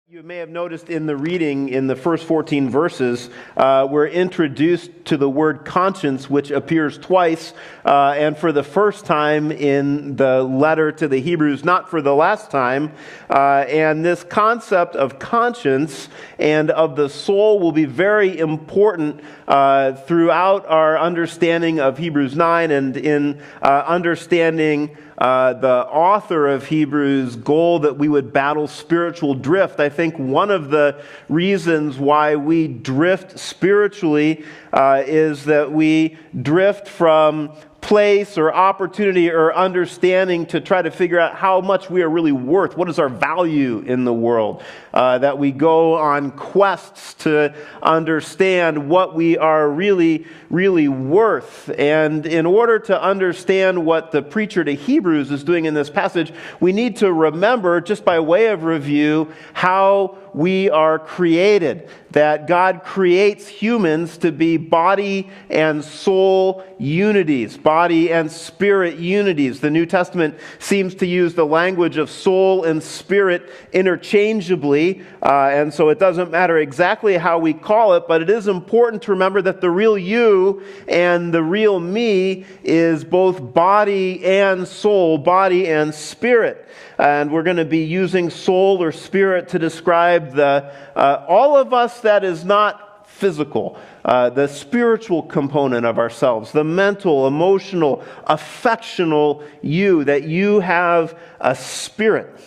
You may have noticed in the reading in the first 14 verses, we're introduced to the word conscience, which appears twice, and for the first time in the letter to the Hebrews, not for the last time. And this concept of conscience and of the soul will be very important throughout our understanding of Hebrews 9 and in understanding the author of Hebrews' goal that we would battle spiritual drift. I think one of the reasons why we drift spiritually is that we drift from place or opportunity or understanding to try to figure out how much we are really worth. What is our value in the world? That we go on quests to understand what we are really worth. And in order to understand what the preacher to Hebrews is doing in this passage, we need to remember, just by way of review, how we are created. That God creates humans to be body and soul unities, body and spirit unities. The New Testament seems to use the language of soul and spirit interchangeably, and so it doesn't matter exactly how we call it, but it is important to remember that the real you and the real me is both body and soul, body and spirit. And we're going to be using soul or spirit to describe the all of us that is not physical, the spiritual component of ourselves, the mental, emotional, affectional you, that you have a spirit.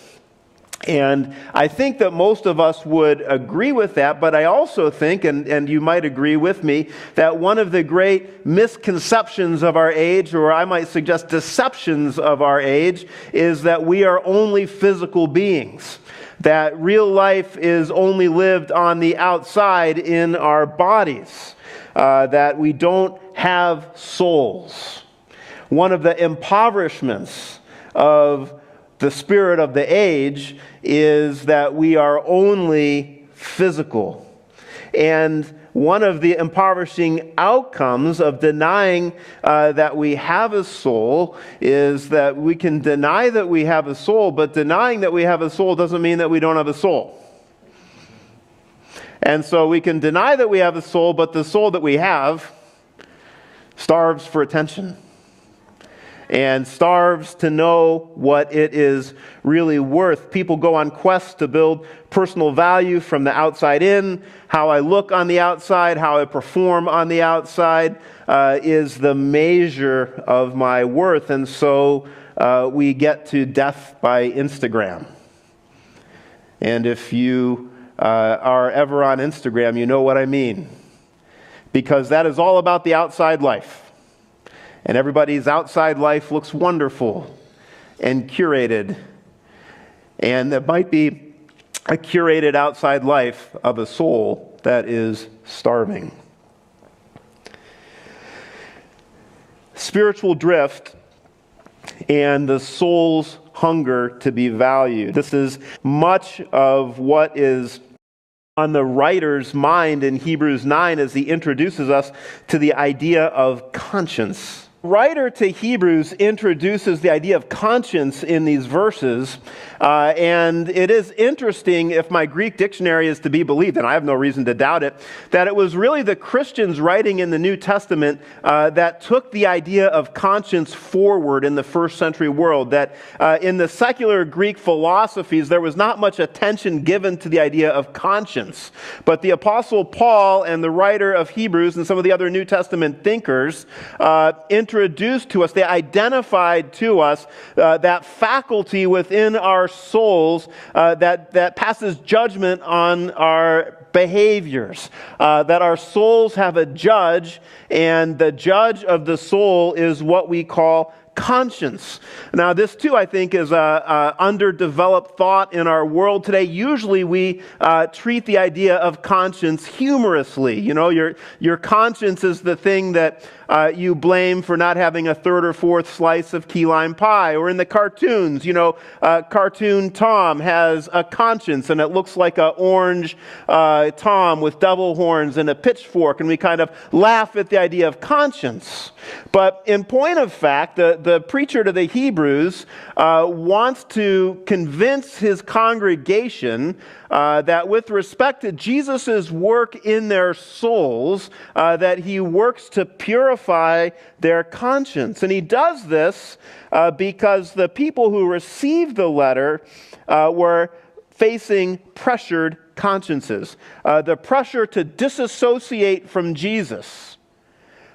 And I think that most of us would agree with that, but I also think, and you might agree with me, that one of the great misconceptions of our age, or I might suggest deceptions of our age, is that we are only physical beings. That real life is only lived on the outside in our bodies. That we don't have souls. One of the impoverishments of the spirit of the age is that we are only physical. And one of the impoverishing outcomes of denying that we have a soul is that we can deny that we have a soul, but denying that we have a soul doesn't mean that we don't have a soul. And so we can deny that we have a soul, but the soul that we have starves for attention and starves to know what it is really worth. People go on quests to build personal value from the outside in. How I look on the outside, how I perform on the outside is the measure of my worth. And so we get to death by Instagram. And if you are ever on Instagram, you know what I mean. Because that is all about the outside life. And everybody's outside life looks wonderful and curated. And there might be a curated outside life of a soul that is starving. Spiritual drift and the soul's hunger to be valued. This is much of what is on the writer's mind in Hebrews 9 as he introduces us to the idea of conscience. Writer to Hebrews introduces the idea of conscience in these verses, and it is interesting, if my Greek dictionary is to be believed, and I have no reason to doubt it, that it was really the Christians writing in the New Testament that took the idea of conscience forward in the first century world. That in the secular Greek philosophies, there was not much attention given to the idea of conscience. But the Apostle Paul and the writer of Hebrews and some of the other New Testament thinkers introduced to us, they identified to us that faculty within our souls that passes judgment on our behaviors, that our souls have a judge, and the judge of the soul is what we call conscience. Now, this too, I think, is a underdeveloped thought in our world today. Usually, we treat the idea of conscience humorously. You know, your conscience is the thing that you blame for not having a third or fourth slice of key lime pie. Or in the cartoons, you know, cartoon Tom has a conscience, and it looks like an orange Tom with devil horns and a pitchfork, and we kind of laugh at the idea of conscience. But in point of fact, the the preacher to the Hebrews wants to convince his congregation that with respect to Jesus' work in their souls, that he works to purify their conscience. And he does this because the people who received the letter were facing pressured consciences. The pressure to disassociate from Jesus,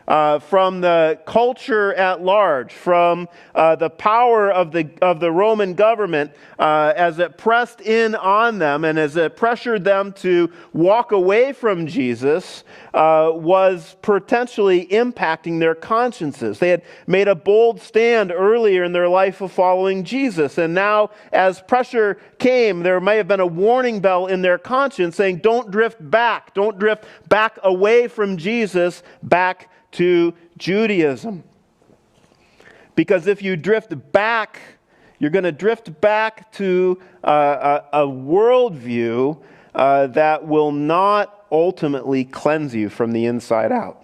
from the culture at large, from the power of the Roman government as it pressed in on them and as it pressured them to walk away from Jesus, was potentially impacting their consciences. They had made a bold stand earlier in their life of following Jesus, and now as pressure came, there may have been a warning bell in their conscience saying, don't drift back away from Jesus, back to Judaism. Because if you drift back, you're going to drift back to a worldview that will not ultimately cleanse you from the inside out.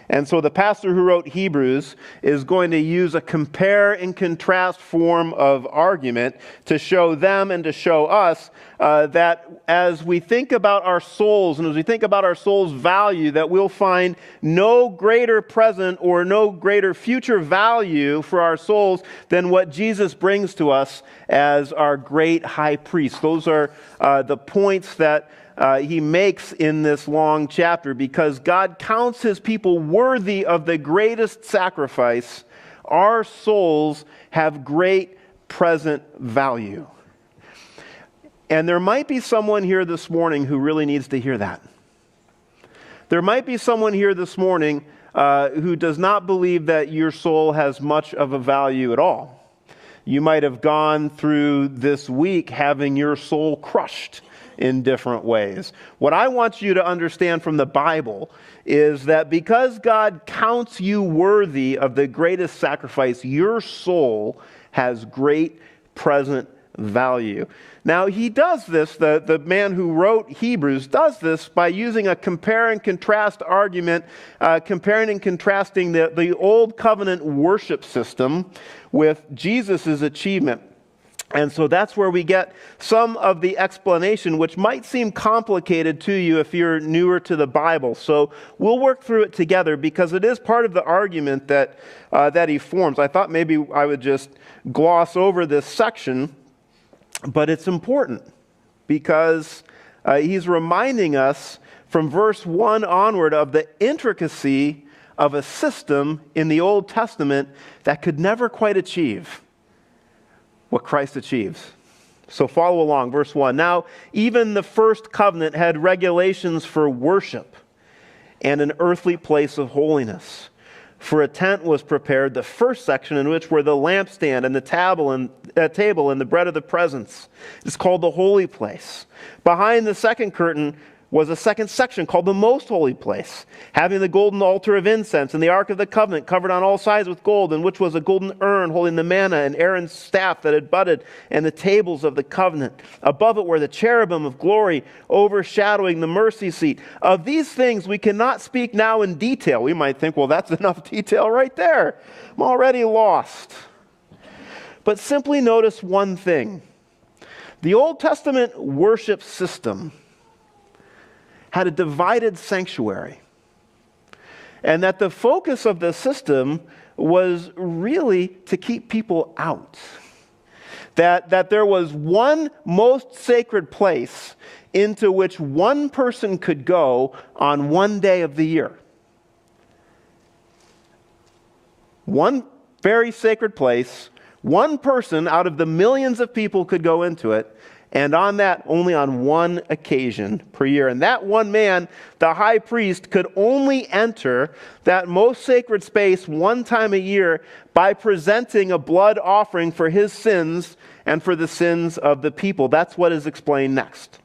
And so the pastor who wrote Hebrews is going to use a compare and contrast form of argument to show them and to show us that as we think about our souls and as we think about our soul's value, that we'll find no greater present or no greater future value for our souls than what Jesus brings to us as our great high priest. Those are the points that he makes in this long chapter. Because God counts his people worthy of the greatest sacrifice, our souls have great present value. And there might be someone here this morning who really needs to hear that. There might be someone here this morning who does not believe that your soul has much of a value at all. You might have gone through this week having your soul crushed in different ways. What I want you to understand from the Bible is that because God counts you worthy of the greatest sacrifice, your soul has great present value. Now, he does this, the man who wrote Hebrews does this by using a compare and contrast argument, comparing and contrasting the old covenant worship system with Jesus' achievement. And so that's where we get some of the explanation, which might seem complicated to you if you're newer to the Bible. So we'll work through it together because it is part of the argument that he forms. I thought maybe I would just gloss over this section, but it's important because he's reminding us from verse 1 onward of the intricacy of a system in the Old Testament that could never quite achieve what Christ achieves. So follow along, verse 1. Now, even the first covenant had regulations for worship and an earthly place of holiness. For a tent was prepared, the first section in which were the lampstand and the table and the bread of the presence. It's called the holy place. Behind the second curtain was a second section called the most holy place, having the golden altar of incense and the ark of the covenant covered on all sides with gold, in which was a golden urn holding the manna and Aaron's staff that had budded, and the tables of the covenant. Above it were the cherubim of glory overshadowing the mercy seat. Of these things we cannot speak now in detail. We might think, well, that's enough detail right there. I'm already lost. But simply notice one thing. The Old Testament worship system had a divided sanctuary. And that the focus of the system was really to keep people out. That there was one most sacred place into which one person could go on one day of the year. One very sacred place, one person out of the millions of people could go into it, and on that, only on one occasion per year. And that one man, the high priest, could only enter that most sacred space one time a year by presenting a blood offering for his sins and for the sins of the people. That's what is explained next.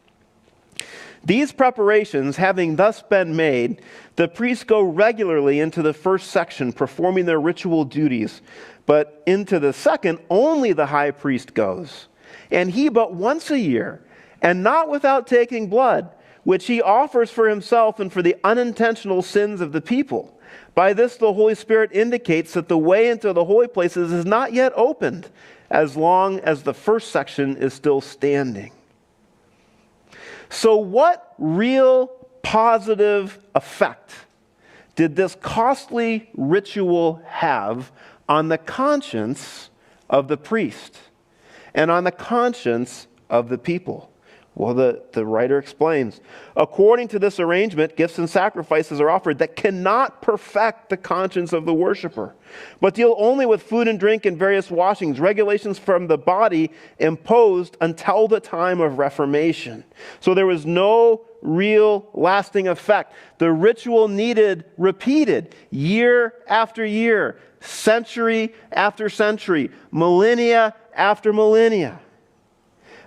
These preparations having thus been made, the priests go regularly into the first section, performing their ritual duties. But into the second, only the high priest goes. And he but once a year, and not without taking blood, which he offers for himself and for the unintentional sins of the people. By this, the Holy Spirit indicates that the way into the holy places is not yet opened, as long as the first section is still standing. So what real positive effect did this costly ritual have on the conscience of the priest and on the conscience of the people? Well, the writer explains, according to this arrangement, gifts and sacrifices are offered that cannot perfect the conscience of the worshiper, but deal only with food and drink and various washings, regulations from the body imposed until the time of Reformation. So there was no real lasting effect. The ritual needed repeated year after year, century after century, millennia after millennia.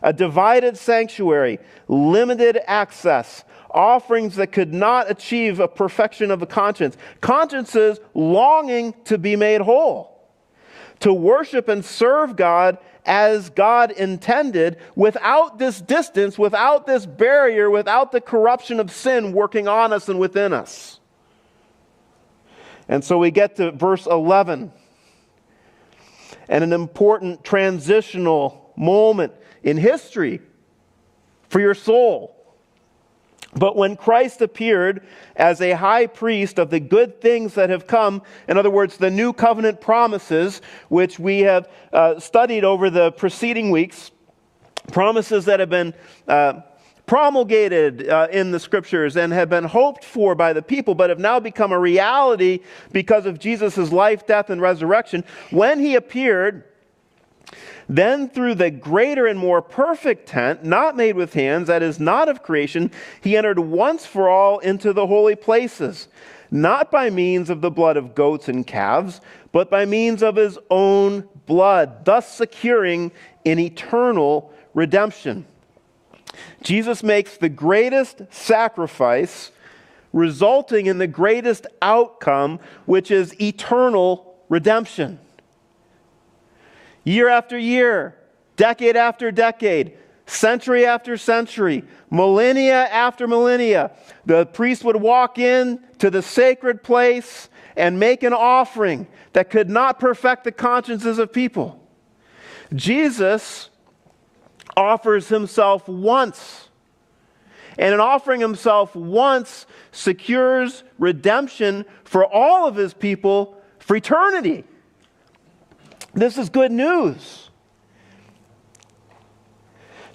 A divided sanctuary, limited access, offerings that could not achieve a perfection of the conscience, consciences longing to be made whole, to worship and serve God as God intended, without this distance, without this barrier, without the corruption of sin working on us and within us. And so we get to verse 11, and an important transitional moment in history for your soul. But when Christ appeared as a high priest of the good things that have come, in other words, the new covenant promises, which we have studied over the preceding weeks, promises that have been promulgated in the scriptures and have been hoped for by the people, but have now become a reality because of Jesus' life, death, and resurrection. When he appeared, then through the greater and more perfect tent, not made with hands, that is not of creation, he entered once for all into the holy places, not by means of the blood of goats and calves, but by means of his own blood, thus securing an eternal redemption. Jesus makes the greatest sacrifice, resulting in the greatest outcome, which is eternal redemption. Year after year, decade after decade, century after century, millennia after millennia, the priest would walk in to the sacred place and make an offering that could not perfect the consciences of people. Jesus offers himself once, and in offering himself once secures redemption for all of his people for eternity. This is good news.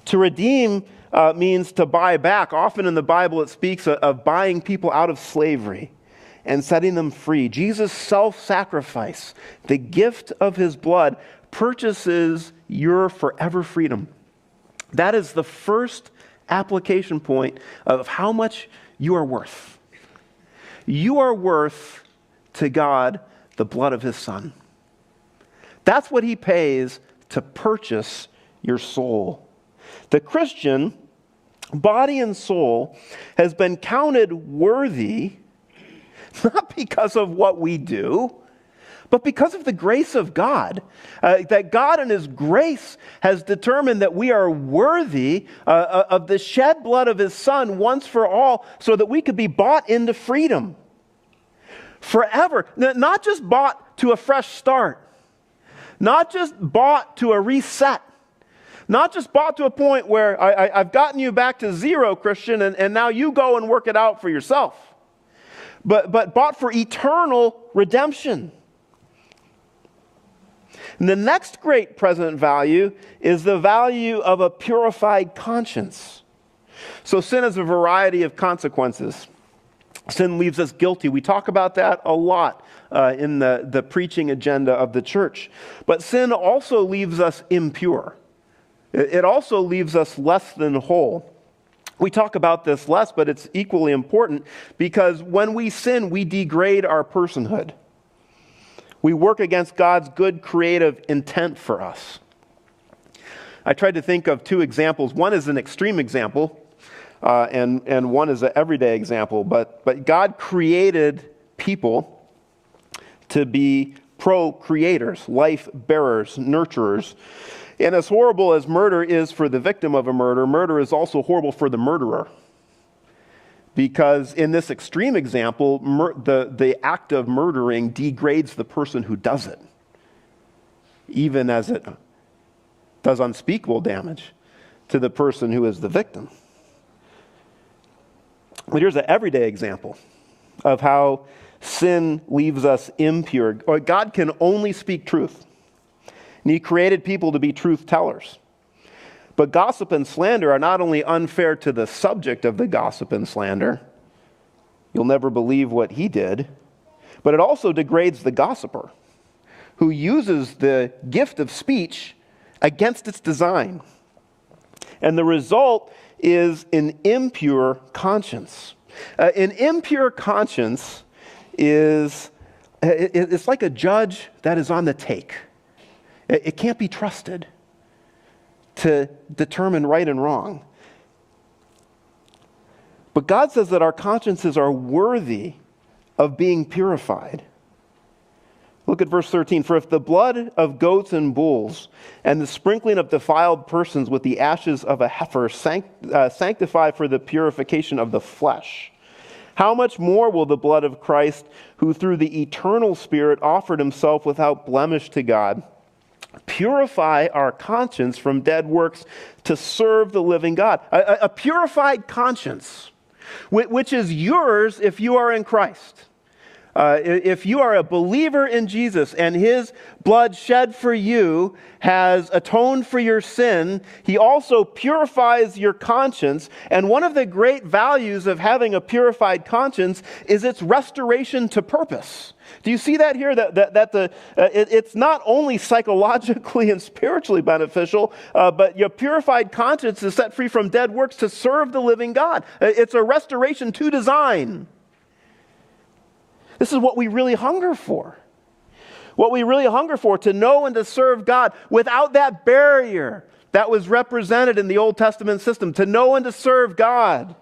To redeem means to buy back. Often in the Bible it speaks of buying people out of slavery and setting them free. Jesus' self-sacrifice, the gift of his blood, purchases your forever freedom. That is the first application point of how much you are worth. You are worth to God the blood of his Son. That's what he pays to purchase your soul. The Christian, body and soul, has been counted worthy, not because of what we do, but because of the grace of God. That God in his grace has determined that we are worthy of the shed blood of his Son once for all, so that we could be bought into freedom forever. Not just bought to a fresh start, not just bought to a reset, not just bought to a point where I've gotten you back to zero, Christian, and now you go and work it out for yourself, but bought for eternal redemption. And the next great present value is the value of a purified conscience. So sin has a variety of consequences. Sin leaves us guilty. We talk about that a lot in the preaching agenda of the church. But sin also leaves us impure. It also leaves us less than whole. We talk about this less, but it's equally important, because when we sin, we degrade our personhood. We work against God's good creative intent for us. I tried to think of two examples. One is an extreme example, and one is an everyday example. But God created people to be procreators, life bearers, nurturers. And as horrible as murder is for the victim of a murder, murder is also horrible for the murderer. Because in this extreme example, the act of murdering degrades the person who does it, even as it does unspeakable damage to the person who is the victim. But here's an everyday example of how sin leaves us impure. God can only speak truth, and He created people to be truth tellers. But gossip and slander are not only unfair to the subject of the gossip and slander, you'll never believe what he did, but it also degrades the gossiper, who uses the gift of speech against its design. And the result is an impure conscience. An impure conscience it's like a judge that is on the take. It can't be trusted to determine right and wrong. But God says that our consciences are worthy of being purified. Look at verse 13. For if the blood of goats and bulls and the sprinkling of defiled persons with the ashes of a heifer sanctify for the purification of the flesh, how much more will the blood of Christ, who through the eternal Spirit offered himself without blemish to God, purify our conscience from dead works to serve the living God? A purified conscience, which is yours if you are in Christ. If you are a believer in Jesus and his blood shed for you has atoned for your sin, he also purifies your conscience. And one of the great values of having a purified conscience is its restoration to purpose. Do you see that here? It's not only psychologically and spiritually beneficial, but your purified conscience is set free from dead works to serve the living God. It's a restoration to design. This is what we really hunger for. What we really hunger for, to know and to serve God without that barrier that was represented in the Old Testament system. To know and to serve God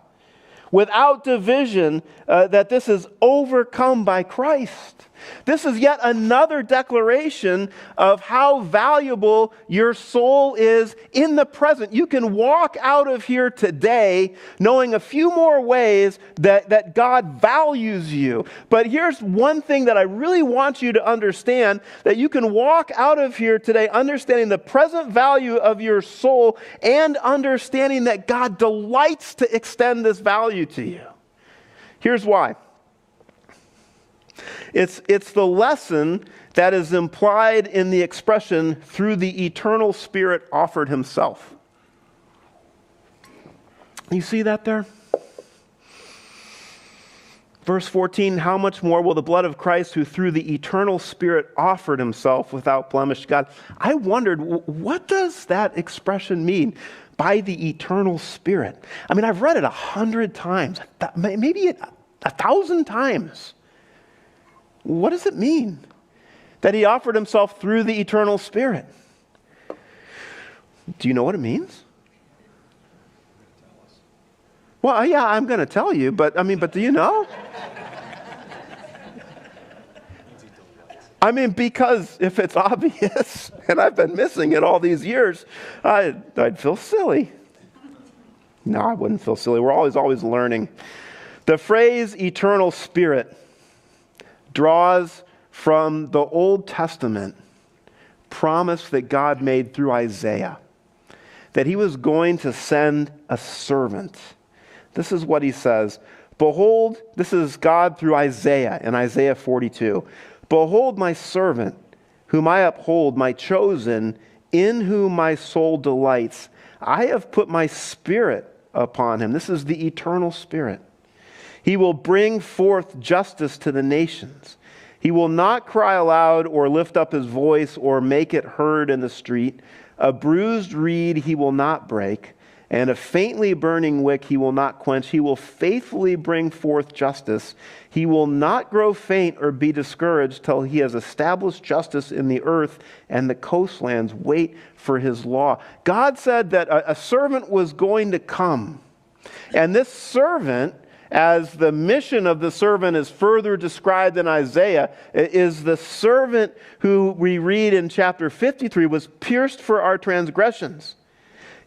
without division, that this is overcome by Christ. This is yet another declaration of how valuable your soul is in the present. You can walk out of here today knowing a few more ways that God values you. But here's one thing that I really want you to understand, that you can walk out of here today understanding the present value of your soul and understanding that God delights to extend this value to you. Here's why. It's the lesson that is implied in the expression, through the eternal Spirit offered himself. You see that there? Verse 14, how much more will the blood of Christ, who through the eternal Spirit offered himself without blemish to God? I wondered, what does that expression mean? By the eternal Spirit. I mean, I've read it 100 times, maybe 1,000 times. What does it mean that he offered himself through the eternal Spirit? Do you know what it means? Well, yeah, I'm going to tell you, but do you know? Because if it's obvious, and I've been missing it all these years, I'd feel silly. No, I wouldn't feel silly. We're always learning. The phrase eternal Spirit draws from the Old Testament promise that God made through Isaiah, that he was going to send a servant. This is what he says. Behold, this is God through Isaiah in Isaiah 42. Behold my servant, whom I uphold, my chosen, in whom my soul delights. I have put my Spirit upon him. This is the eternal Spirit. He will bring forth justice to the nations. He will not cry aloud or lift up his voice or make it heard in the street. A bruised reed he will not break, and a faintly burning wick he will not quench. He will faithfully bring forth justice. He will not grow faint or be discouraged till he has established justice in the earth, and the coastlands wait for his law. God said that a servant was going to come. And this servant, as the mission of the servant is further described in Isaiah, is the servant who we read in chapter 53 was pierced for our transgressions.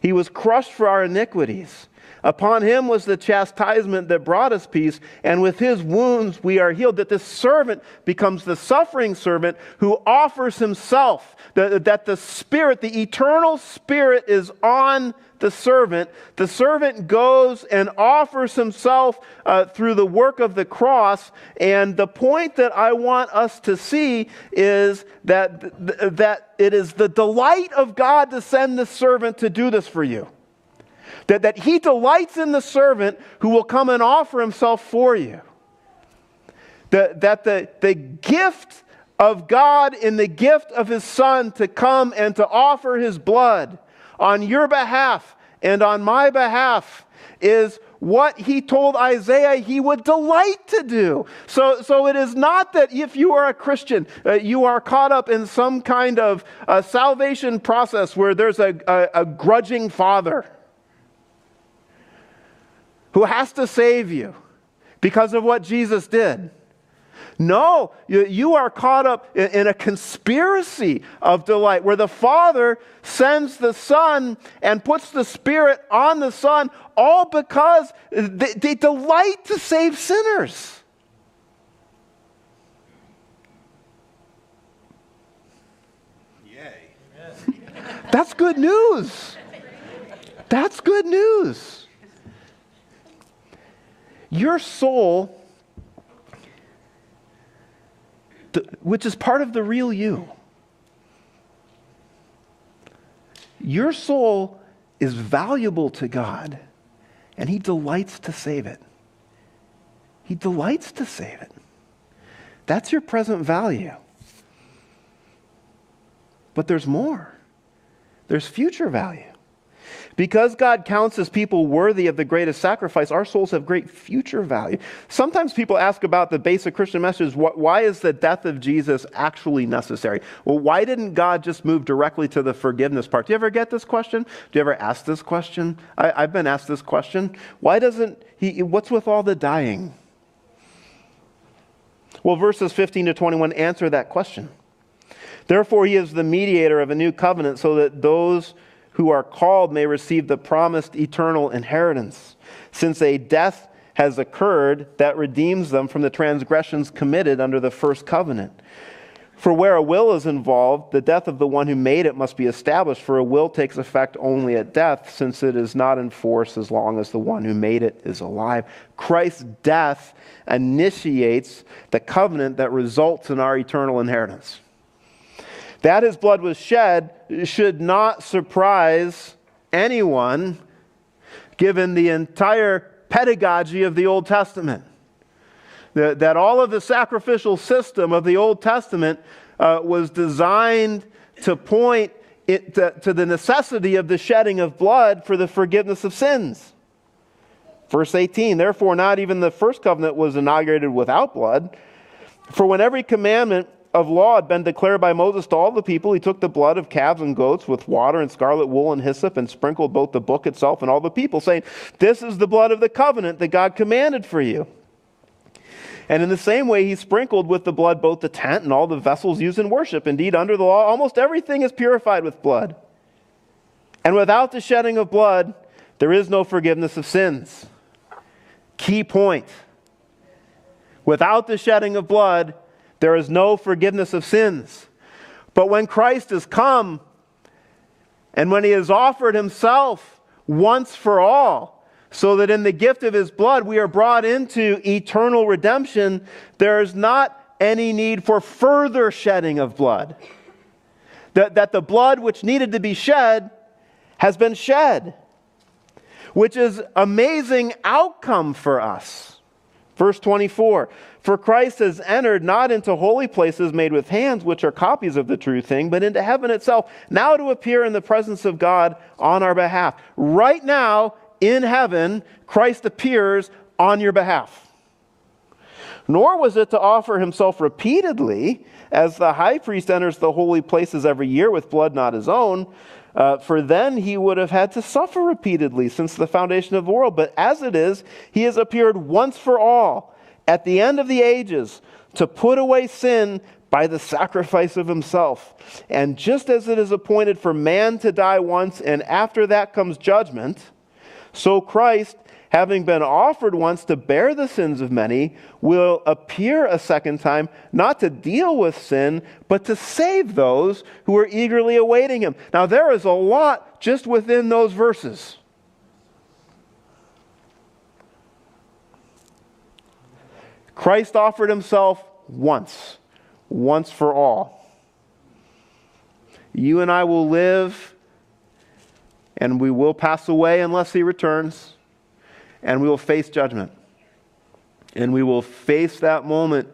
He was crushed for our iniquities. Upon him was the chastisement that brought us peace, and with his wounds we are healed. That this servant becomes the suffering servant who offers himself. That the Spirit, the eternal Spirit, is on the servant. The servant goes and offers himself through the work of the cross. And the point that I want us to see is that it is the delight of God to send the servant to do this for you. That he delights in the servant who will come and offer himself for you. That the gift of God in the gift of his Son to come and to offer his blood on your behalf and on my behalf is what he told Isaiah he would delight to do. So it is not that if you are a Christian, you are caught up in some kind of salvation process where there's a grudging father who has to save you because of what Jesus did. No, you are caught up in a conspiracy of delight where the Father sends the Son and puts the Spirit on the Son, all because they delight to save sinners. Yay. That's good news. That's good news. Your soul, which is part of the real you, your soul is valuable to God, and he delights to save it. He delights to save it. That's your present value. But there's more. There's future value. Because God counts his people worthy of the greatest sacrifice, our souls have great future value. Sometimes people ask about the basic Christian message, why is the death of Jesus actually necessary? Well, why didn't God just move directly to the forgiveness part? Do you ever get this question? Do you ever ask this question? I've been asked this question. Why doesn't he, what's with all the dying? Well, verses 15 to 21 answer that question. Therefore, he is the mediator of a new covenant so that those who are called may receive the promised eternal inheritance, since a death has occurred that redeems them from the transgressions committed under the first covenant. For where a will is involved, the death of the one who made it must be established, for a will takes effect only at death, since it is not in force as long as the one who made it is alive. Christ's death initiates the covenant that results in our eternal inheritance. That his blood was shed should not surprise anyone, given the entire pedagogy of the Old Testament. That all of the sacrificial system of the Old Testament was designed to point to the necessity of the shedding of blood for the forgiveness of sins. Verse 18, therefore not even the first covenant was inaugurated without blood. For when every commandment of law had been declared by Moses to all the people, he took the blood of calves and goats with water and scarlet wool and hyssop and sprinkled both the book itself and all the people, saying, this is the blood of the covenant that God commanded for you. And in the same way, he sprinkled with the blood both the tent and all the vessels used in worship. Indeed, under the law, almost everything is purified with blood. And without the shedding of blood, there is no forgiveness of sins. Key point. Without the shedding of blood, there is no forgiveness of sins. But when Christ has come, and when he has offered himself once for all, so that in the gift of his blood we are brought into eternal redemption, there is not any need for further shedding of blood. That the blood which needed to be shed has been shed, which is amazing outcome for us. Verse 24, for Christ has entered not into holy places made with hands, which are copies of the true thing, but into heaven itself, now to appear in the presence of God on our behalf. Right now, in heaven, Christ appears on your behalf. Nor was it to offer himself repeatedly, as the high priest enters the holy places every year with blood not his own, for then he would have had to suffer repeatedly since the foundation of the world. But as it is, he has appeared once for all at the end of the ages to put away sin by the sacrifice of himself. And just as it is appointed for man to die once, and after that comes judgment, So Christ, having been offered once to bear the sins of many, will appear a second time, not to deal with sin, but to save those who are eagerly awaiting him. Now, there is a lot just within those verses. Christ offered himself once for all. You and I will live, and we will pass away unless he returns, and we will face judgment. And we will face that moment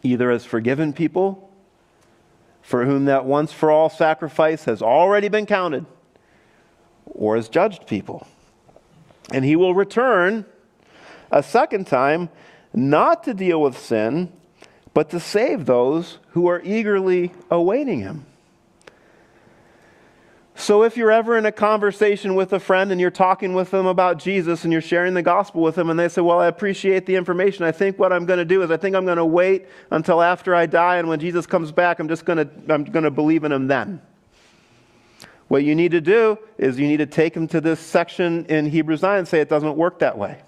either as forgiven people, for whom that once for all sacrifice has already been counted, or as judged people. And he will return a second time, not to deal with sin, but to save those who are eagerly awaiting him. So if you're ever in a conversation with a friend and you're talking with them about Jesus and you're sharing the gospel with them and they say, well, I appreciate the information. I think what I'm going to do is I think I'm going to wait until after I die, and when Jesus comes back, I'm going to believe in him then. What you need to do is you need to take them to this section in Hebrews 9 and say it doesn't work that way.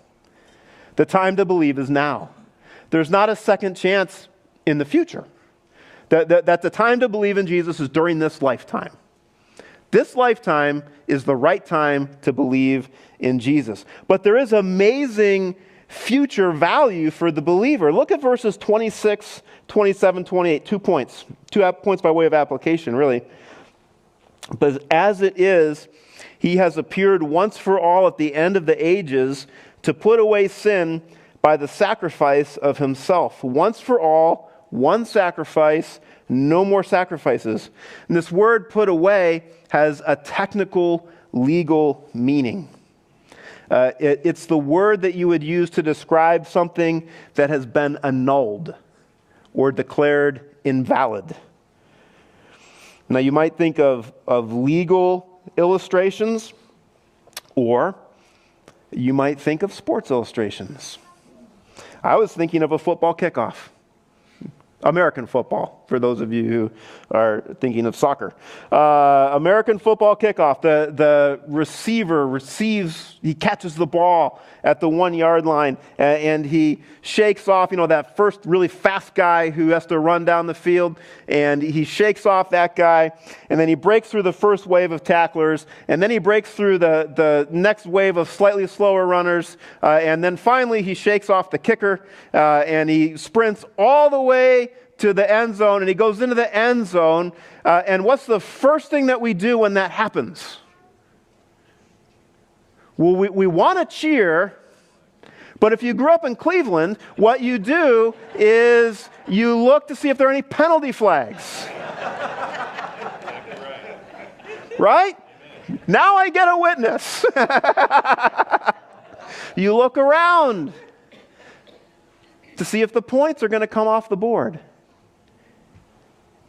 The time to believe is now. There's not a second chance in the future. That the time to believe in Jesus is during this lifetime. This lifetime is the right time to believe in Jesus. But there is amazing future value for the believer. Look at verses 26, 27, 28. 2 points. 2 points by way of application, really. But as it is, he has appeared once for all at the end of the ages to put away sin by the sacrifice of himself. Once for all, one sacrifice, no more sacrifices. And this word put away has a technical, legal meaning. It's the word that you would use to describe something that has been annulled or declared invalid. Now, you might think of legal illustrations, or you might think of sports illustrations. I was thinking of a football kickoff. American football, for those of you who are thinking of soccer. American football kickoff. The receiver receives, he catches the ball at the 1 yard line, and he shakes off, that first really fast guy who has to run down the field, and he shakes off that guy, and then he breaks through the first wave of tacklers, and then he breaks through the next wave of slightly slower runners, and then finally he shakes off the kicker, and he sprints all the way to the end zone, and he goes into the end zone, and what's the first thing that we do when that happens? Well, we want to cheer, but if you grew up in Cleveland, what you do is you look to see if there are any penalty flags. Right? Now I get a witness. You look around to see if the points are going to come off the board.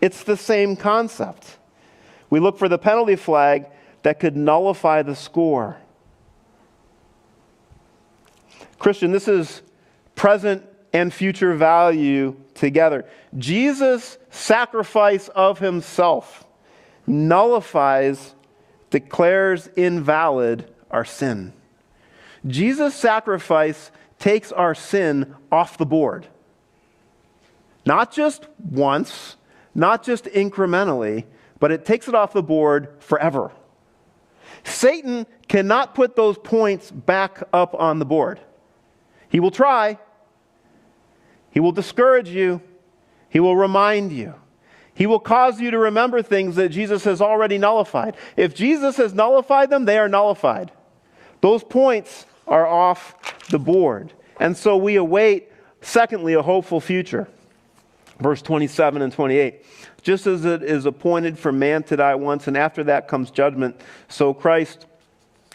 It's the same concept. We look for the penalty flag that could nullify the score. Christian, this is present and future value together. Jesus' sacrifice of himself nullifies, declares invalid our sin. Jesus' sacrifice takes our sin off the board. Not just once, not just incrementally, but it takes it off the board forever. Satan cannot put those points back up on the board. He will try. He will discourage you. He will remind you. He will cause you to remember things that Jesus has already nullified. If Jesus has nullified them, they are nullified. Those points are off the board. And so we await, secondly, a hopeful future. Verse 27 and 28. Just as it is appointed for man to die once, and after that comes judgment, so Christ,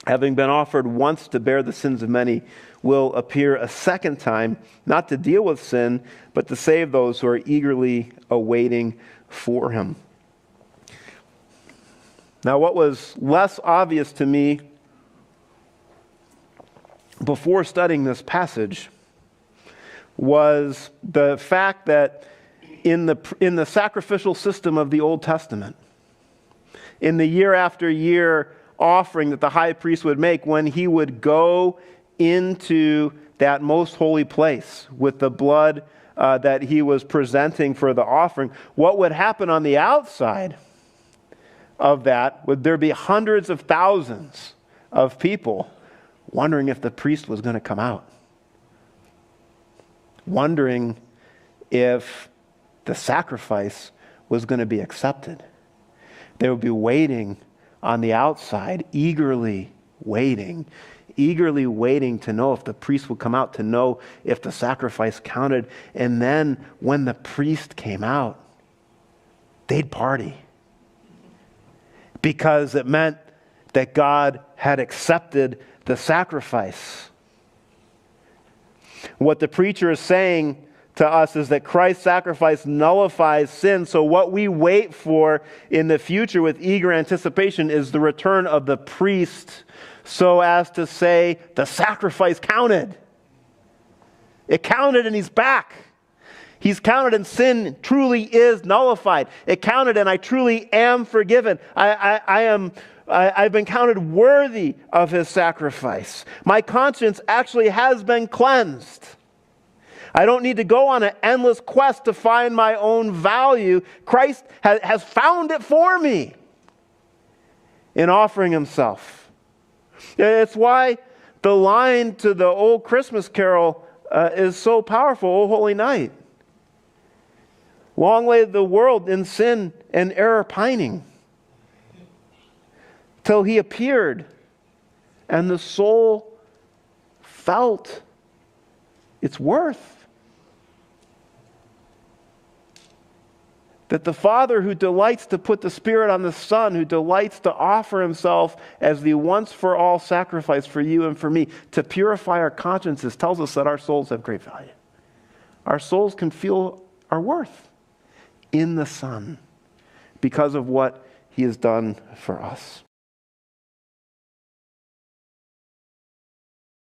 having been offered once to bear the sins of many, will appear a second time, not to deal with sin, but to save those who are eagerly awaiting for him. Now, what was less obvious to me before studying this passage was the fact that in the sacrificial system of the Old Testament, in the year after year offering that the high priest would make when he would go into that most holy place with the blood that he was presenting for the offering, what would happen on the outside of that? Would there be hundreds of thousands of people wondering if the priest was going to come out? Wondering if the sacrifice was going to be accepted. They would be waiting on the outside, eagerly waiting to know if the priest would come out, to know if the sacrifice counted. And then when the priest came out, they'd party, because it meant that God had accepted the sacrifice. What the preacher is saying to us is that Christ's sacrifice nullifies sin. So what we wait for in the future with eager anticipation is the return of the priest, so as to say the sacrifice counted. It counted and he's back. He's counted and sin truly is nullified. It counted and I truly am forgiven. I've been counted worthy of his sacrifice. My conscience actually has been cleansed. I don't need to go on an endless quest to find my own value. Christ has found it for me in offering himself. It's why the line to the old Christmas carol is so powerful, O Holy Night. Long lay the world in sin and error pining, till he appeared, and the soul felt its worth. That the Father who delights to put the Spirit on the Son, who delights to offer himself as the once-for-all sacrifice for you and for me, to purify our consciences, tells us that our souls have great value. Our souls can feel our worth in the Son because of what he has done for us.